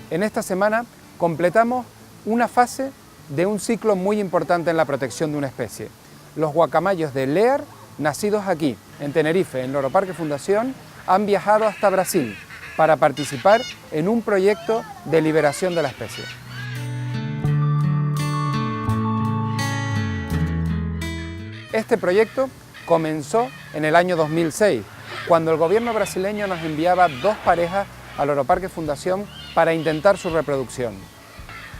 En esta semana completamos una fase de un ciclo muy importante en la protección de una especie. Los guacamayos de Lear, nacidos aquí, en Tenerife, en Loro Parque Fundación, han viajado hasta Brasil para participar en un proyecto de liberación de la especie. Este proyecto comenzó en el año 2006, cuando el gobierno brasileño nos enviaba 2 parejas a Loro Parque Fundación para intentar su reproducción.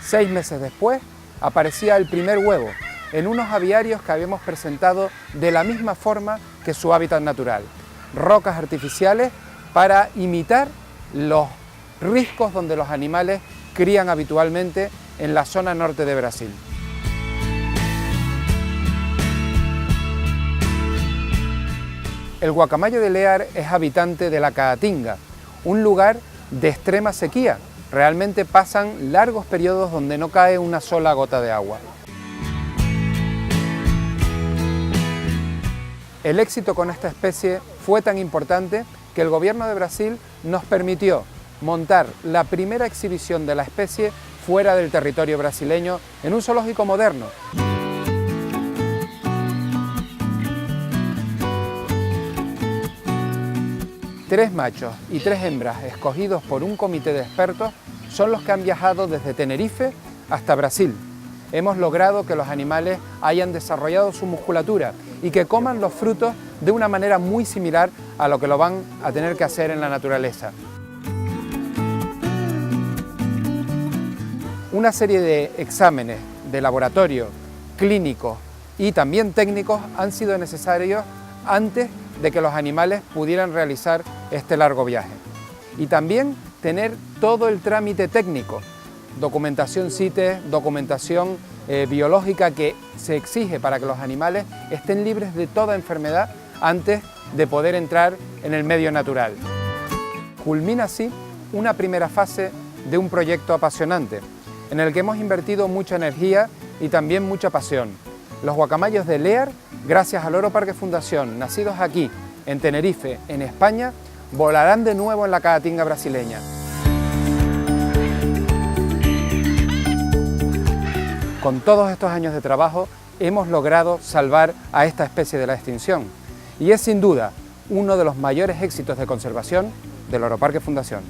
6 meses después aparecía el primer huevo en unos aviarios que habíamos presentado de la misma forma que su hábitat natural, rocas artificiales para imitar los riscos donde los animales crían habitualmente en la zona norte de Brasil. El guacamayo de Lear es habitante de la Caatinga, un lugar de extrema sequía. Realmente pasan largos periodos donde no cae una sola gota de agua. El éxito con esta especie fue tan importante que el gobierno de Brasil nos permitió montar la primera exhibición de la especie fuera del territorio brasileño en un zoológico moderno. Tres machos y 3 hembras escogidos por un comité de expertos son los que han viajado desde Tenerife hasta Brasil. Hemos logrado que los animales hayan desarrollado su musculatura y que coman los frutos de una manera muy similar a lo que lo van a tener que hacer en la naturaleza. Una serie de exámenes de laboratorio, clínicos y también técnicos han sido necesarios antes de que los animales pudieran realizar este largo viaje. Y también tener todo el trámite técnico, documentación CITES, documentación biológica que se exige para que los animales estén libres de toda enfermedad antes de poder entrar en el medio natural. Culmina así una primera fase de un proyecto apasionante, en el que hemos invertido mucha energía y también mucha pasión. Los guacamayos de Lear, gracias a Loro Parque Fundación, nacidos aquí, en Tenerife, en España, volarán de nuevo en la Caatinga brasileña. Con todos estos años de trabajo, hemos logrado salvar a esta especie de la extinción. Y es sin duda uno de los mayores éxitos de conservación de Loro Parque Fundación.